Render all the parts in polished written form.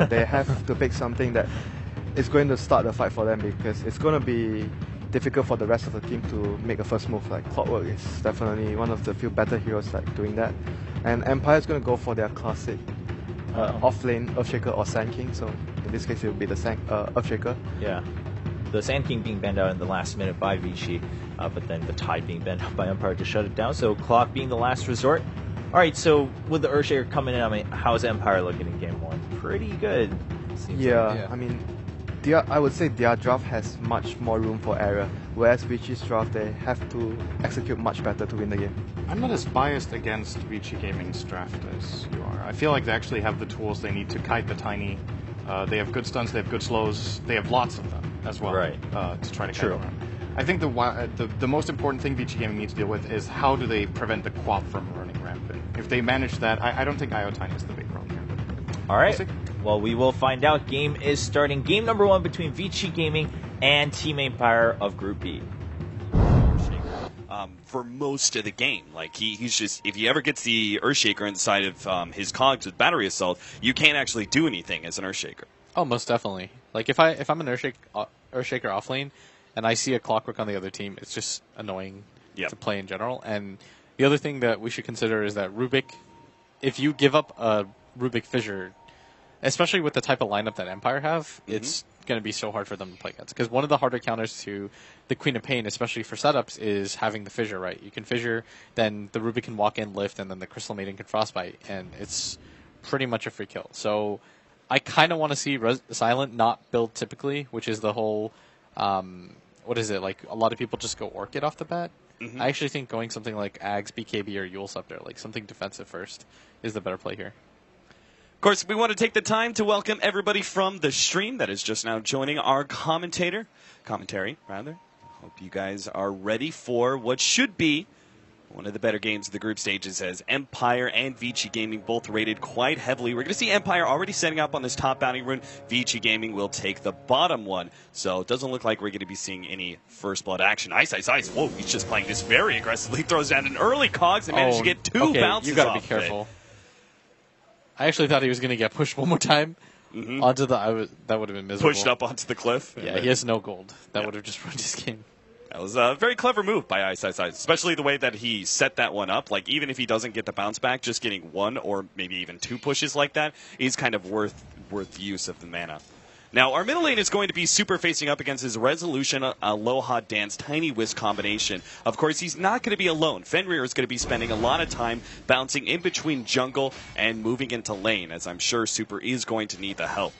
they have to pick something that is going to start the fight for them, because it's going to be difficult for the rest of the team to make a first move. Like Clockwork is definitely one of the few better heroes like doing that, and Empire is going to go for their classic off-lane Earthshaker or Sand King. So in this case, it will be the Earthshaker. Yeah, the Sand King being banned out in the last minute by Vici, but then the Tide being banned out by Empire to shut it down. So Clock being the last resort. All right, so with the Earthshaker coming in, I mean, how's Empire looking in game one? Pretty good. Yeah, I mean, I would say their draft has much more room for error, whereas Vici's draft, they have to execute much better to win the game. I'm not as biased against Vici Gaming's draft as you are. I feel like they actually have the tools they need to kite the Tiny. They have good stuns, they have good slows, they have lots of them as well, right? To try to kite around. I think the most important thing Vici Gaming needs to deal with is how do they prevent the Quap from running rampant. If they manage that, I don't think IO Tiny is the big problem here. All right. Well, we will find out. Game is starting. Game number 1 between Vici Gaming and Team Empire of Group B. For most of the game, like he's just, if he ever gets the Earthshaker inside of his cogs with battery assault, you can't actually do anything as an Earthshaker. Oh, most definitely. Like if I'm an Earthshaker off lane, and I see a Clockwork on the other team, it's just annoying to play in general. And the other thing that we should consider is that Rubik, if you give up a Rubik Fissure, especially with the type of lineup that Empire have, it's going to be so hard for them to play against. Because one of the harder counters to the Queen of Pain, especially for setups, is having the Fissure, right? You can Fissure, then the Rubik can walk in, lift, and then the Crystal Maiden can Frostbite, and it's pretty much a free kill. So I kind of want to see Silent not build typically, which is the whole, what is it, like a lot of people just go Orchid off the bat. I actually think going something like Ags, BKB, or Yule Scepter, like something defensive first, is the better play here. Of course, we want to take the time to welcome everybody from the stream that is just now joining our commentary. Hope you guys are ready for what should be one of the better games of the group stages, as Empire and Vici Gaming both rated quite heavily. We're going to see Empire already setting up on this top bounty rune. Vici Gaming will take the bottom one. So it doesn't look like we're going to be seeing any first blood action. Ice. Whoa, he's just playing this very aggressively. Throws down an early cogs and managed to get two bounces you gotta off be careful. I actually thought he was going to get pushed one more time onto the. That would have been miserable. Pushed up onto the cliff. Yeah, he has no gold. That would have just ruined his game. That was a very clever move by Ice, especially the way that he set that one up. Like, even if he doesn't get the bounce back, just getting one or maybe even two pushes like that is kind of worth use of the mana. Now, our middle lane is going to be Super facing up against his Resolution, Aloha Dance, Tiny Whisk combination. Of course, he's not going to be alone. Fenrir is going to be spending a lot of time bouncing in between jungle and moving into lane, as I'm sure Super is going to need the help.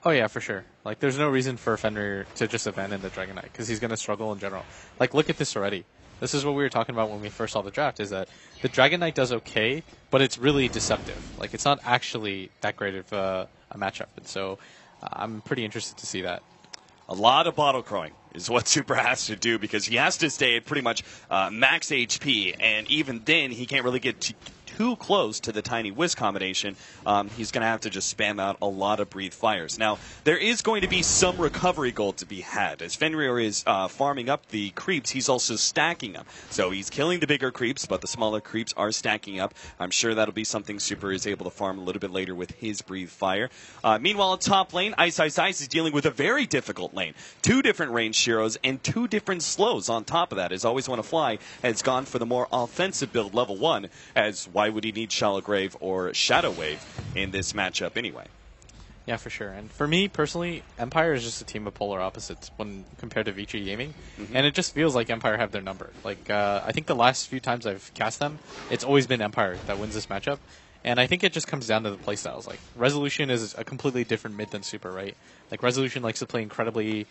Oh, yeah, for sure. Like, there's no reason for Fenrir to just abandon the Dragon Knight, because he's going to struggle in general. Like, look at this already. This is what we were talking about when we first saw the draft, is that the Dragon Knight does okay, but it's really deceptive. Like, it's not actually that great of a matchup. And so I'm pretty interested to see that. A lot of bottle crowing is what Super has to do, because he has to stay at pretty much max HP, and even then he can't really get too close to the Tiny Whisk combination. He's going to have to just spam out a lot of Breathe Fires. Now, there is going to be some recovery gold to be had. As Fenrir is farming up the creeps, he's also stacking them. So he's killing the bigger creeps, but the smaller creeps are stacking up. I'm sure that'll be something Super is able to farm a little bit later with his Breathe Fire. Meanwhile, at top lane, Ice is dealing with a very difficult lane. 2 different ranged heroes and 2 different slows on top of that. As Always Want to Fly has gone for the more offensive build, level 1, as why would he need Shallow Grave or Shadow Wave in this matchup anyway? Yeah, for sure. And for me, personally, Empire is just a team of polar opposites when compared to Vici Gaming. And it just feels like Empire have their number. Like, I think the last few times I've cast them, it's always been Empire that wins this matchup. And I think it just comes down to the playstyles. Like, Resolution is a completely different mid than Super, right? Like, Resolution likes to play incredibly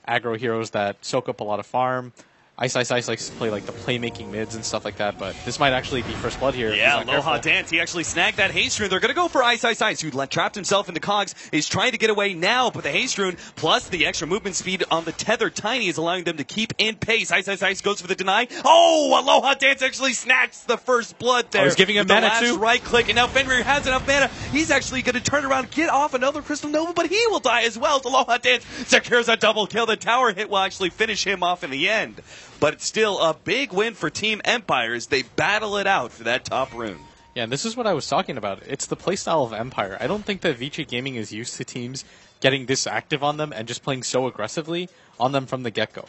aggro heroes that soak up a lot of farm. Ice likes to play like the playmaking mids and stuff like that, but this might actually be first blood here. Yeah, Aloha Dance, he actually snagged that haste rune. They're going to go for Ice, who trapped himself into cogs, is trying to get away now, but the haste rune plus the extra movement speed on the tethered Tiny is allowing them to keep in pace. Ice goes for the deny. Oh, Aloha Dance actually snacks the first blood there. I was giving him mana too. Right click, and now Fenrir has enough mana. He's actually going to turn around, get off another Crystal Nova, but he will die as well. Aloha Dance secures a double kill. The tower hit will actually finish him off in the end. But it's still a big win for Team Empire as they battle it out for that top rune. Yeah, and this is what I was talking about. It's the playstyle of Empire. I don't think that Vici Gaming is used to teams getting this active on them and just playing so aggressively on them from the get-go.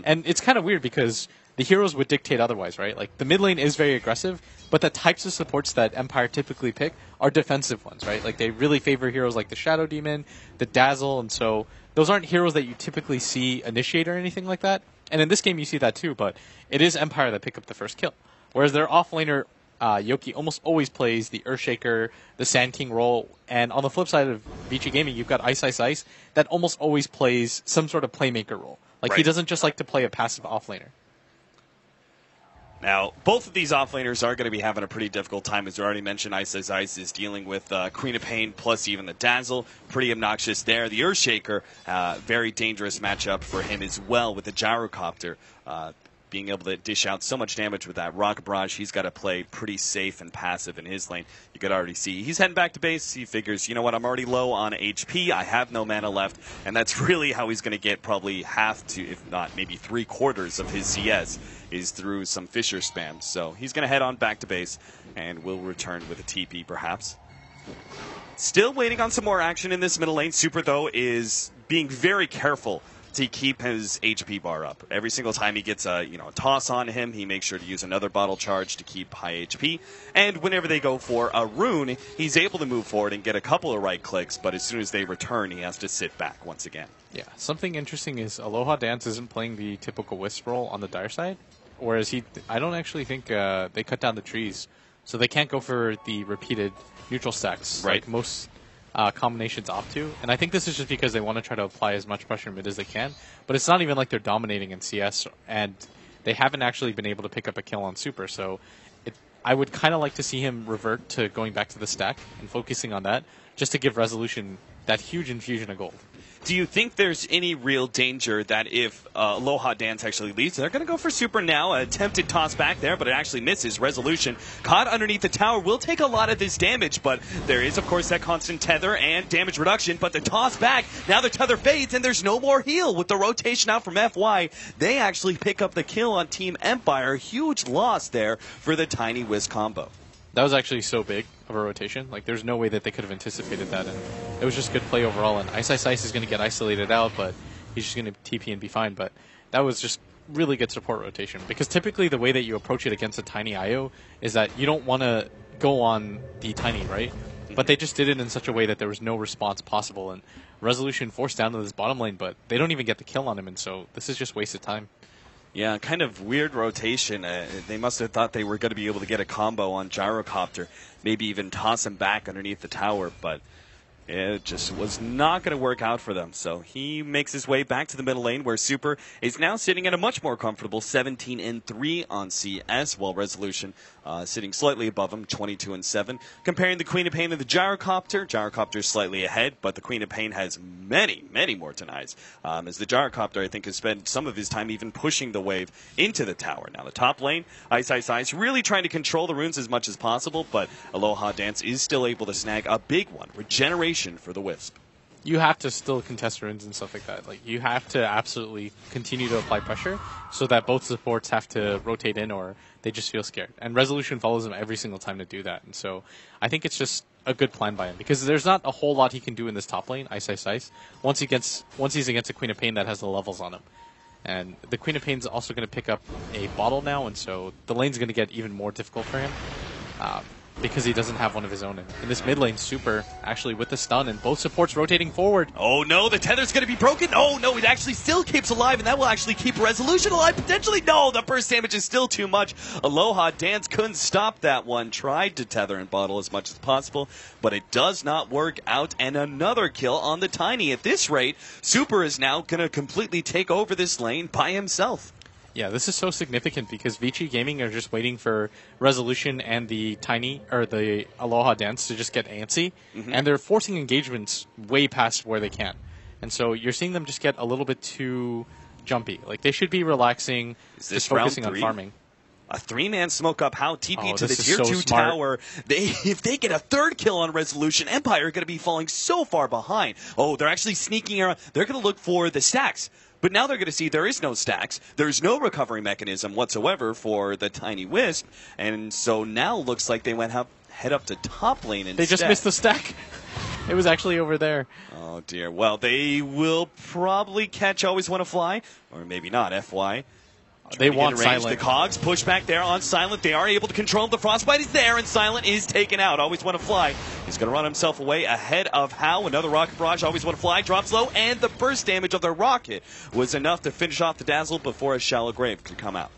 And it's kind of weird because the heroes would dictate otherwise, right? Like, the mid lane is very aggressive, but the types of supports that Empire typically pick are defensive ones, right? Like, they really favor heroes like the Shadow Demon, the Dazzle, and so those aren't heroes that you typically see initiate or anything like that. And in this game, you see that too, but it is Empire that pick up the first kill. Whereas their offlaner, Yoki, almost always plays the Earthshaker, the Sand King role, and on the flip side of Vici Gaming, you've got Ice Ice Ice that almost always plays some sort of playmaker role. Like, he doesn't just like to play a passive offlaner. Now, both of these offlaners are going to be having a pretty difficult time. As you already mentioned, Ice Ice Ice is dealing with Queen of Pain plus even the Dazzle. Pretty obnoxious there. The Earthshaker, very dangerous matchup for him as well with the Gyrocopter. Being able to dish out so much damage with that Rocket Barrage, he's got to play pretty safe and passive in his lane. You could already see he's heading back to base. He figures, you know what, I'm already low on HP. I have no mana left. And that's really how he's going to get probably half to, if not maybe 3/4 of his CS is through some Fisher spam. So he's going to head on back to base and will return with a TP perhaps. Still waiting on some more action in this middle lane. Super, though, is being very careful to keep his HP bar up. Every single time he gets a toss on him, he makes sure to use another bottle charge to keep high HP. And whenever they go for a rune, he's able to move forward and get a couple of right clicks, but as soon as they return, he has to sit back once again. Yeah, something interesting is Aloha Dance isn't playing the typical Wisp role on the dire side, whereas I don't actually think they cut down the trees, so they can't go for the repeated neutral stacks like most combinations opt to. And I think this is just because they want to try to apply as much pressure mid as they can, but it's not even like they're dominating in CS, and they haven't actually been able to pick up a kill on Super, so I would kind of like to see him revert to going back to the stack and focusing on that, just to give Resolution that huge infusion of gold. Do you think there's any real danger that if Aloha Dance actually leads, they're going to go for Super now? Attempted toss back there, but it actually misses. Resolution caught underneath the tower will take a lot of this damage, but there is, of course, that constant tether and damage reduction, but the toss back, now the tether fades, and there's no more heal. With the rotation out from FY, they actually pick up the kill on Team Empire. Huge loss there for the Tiny Wiz combo. That was actually so big of a rotation. Like, there's no way that they could have anticipated that, and it was just good play overall. And Ice Ice Ice is going to get isolated out, but he's just going to TP and be fine. But that was just really good support rotation, because typically the way that you approach it against a Tiny IO is that you don't want to go on the Tiny, right? But they just did it in such a way that there was no response possible, and Resolution forced down to this bottom lane, but they don't even get the kill on him, and so this is just wasted time. Yeah, kind of weird rotation. They must have thought they were going to be able to get a combo on Gyrocopter, maybe even toss him back underneath the tower, but it just was not going to work out for them. So he makes his way back to the middle lane, where Super is now sitting at a much more comfortable 17-3 on CS, while Resolution sitting slightly above him, 22-7. Comparing the Queen of Pain and the Gyrocopter, Gyrocopter is slightly ahead, but the Queen of Pain has many, many more denies. As the Gyrocopter, I think, has spent some of his time even pushing the wave into the tower. Now the top lane, Ice Ice Ice, really trying to control the runes as much as possible, but Aloha Dance is still able to snag a big one. Regeneration for the Wisp. You have to still contest runes and stuff like that. Like, you have to absolutely continue to apply pressure so that both supports have to rotate in, or they just feel scared. And Resolution follows him every single time to do that. And so I think it's just a good plan by him, because there's not a whole lot he can do in this top lane, Ice Ice Ice, once he's against a Queen of Pain that has the levels on him. And the Queen of Pain's also going to pick up a bottle now, and so the lane's going to get even more difficult for him. Because he doesn't have one of his own. In this mid lane, Super, actually with the stun, and both supports rotating forward. Oh no, the tether's going to be broken. Oh no, it actually still keeps alive, and that will actually keep Resolution alive, potentially. No, the burst damage is still too much. Aloha Dance couldn't stop that one. Tried to tether and bottle as much as possible, but it does not work out, and another kill on the Tiny. At this rate, Super is now going to completely take over this lane by himself. Yeah, this is so significant because Vici Gaming are just waiting for Resolution and the Tiny, or the Aloha Dance, to just get antsy, and they're forcing engagements way past where they can. And so you're seeing them just get a little bit too jumpy. Like, they should be relaxing, just focusing on farming. A three-man smoke up, how TP to the this tier is so 2 smart. tower. If they get a third kill on Resolution, Empire are going to be falling so far behind. Oh, they're actually sneaking around. They're going to look for the stacks. But now they're going to see there is no stacks. There's no recovery mechanism whatsoever for the Tiny Wisp. And so now looks like they went head up to top lane instead. They just missed the stack. It was actually over there. Oh, dear. Well, they will probably catch Always Wanna Fly, or maybe not, FY. They want Silent. The Cogs push back there on Silent. They are able to control him. The Frostbite is there, and Silent is taken out. Always Wanna Fly. He's going to run himself away ahead of How. Another Rocket Barrage. Always Wanna Fly drops low, and the burst damage of the rocket was enough to finish off the Dazzle before a Shallow Grave could come out.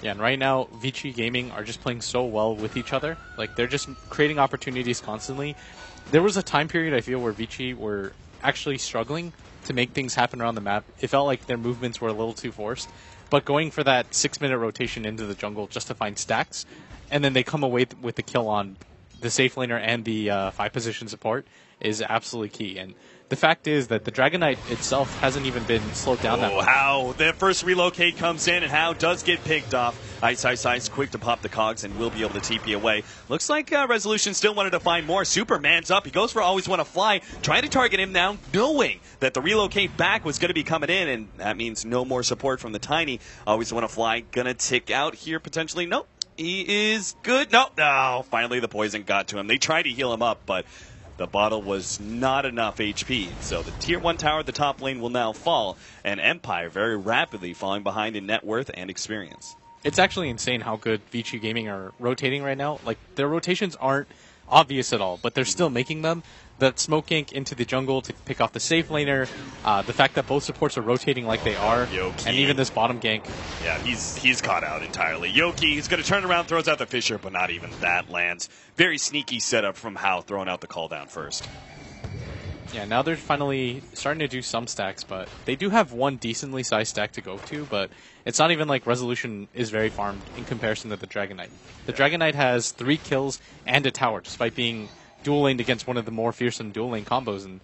Yeah, and right now, Vici Gaming are just playing so well with each other. Like, they're just creating opportunities constantly. There was a time period, I feel, where Vici were actually struggling to make things happen around the map. It felt like their movements were a little too forced. But going for that 6-minute rotation into the jungle just to find stacks, and then they come away with the kill on the safe laner and the 5-position support is absolutely key. And the fact is that the Dragon Knight itself hasn't even been slowed down that much. How the first relocate comes in, and How does get picked off. Ice quick to pop the Cogs and will be able to TP away. Looks like Resolution still wanted to find more. Superman's up. He goes for Always Wanna Fly, trying to target him now, knowing that the relocate back was going to be coming in, and that means no more support from the Tiny. Always Wanna Fly gonna tick out here potentially. Nope. He is good. No. Finally the poison got to him. They tried to heal him up, but the bottle was not enough HP. So the Tier 1 tower at the top lane will now fall, and Empire very rapidly falling behind in net worth and experience. It's actually insane how good Vici Gaming are rotating right now. Like, their rotations aren't obvious at all, but they're still making them. That smoke gank into the jungle to pick off the safe laner, the fact that both supports are rotating like they are, Yoki. and even this bottom gank. Yeah, he's caught out entirely. Yoki, he's going to turn around, throws out the Fisher, but not even that lands. Very sneaky setup from How, throwing out the call down first. Yeah, now they're finally starting to do some stacks, but they do have one decently sized stack to go to, but it's not even like Resolution is very farmed in comparison to the Dragon Knight. The Dragon Knight has 3 kills and a tower, despite being dual laned against one of the more fearsome dual lane combos, and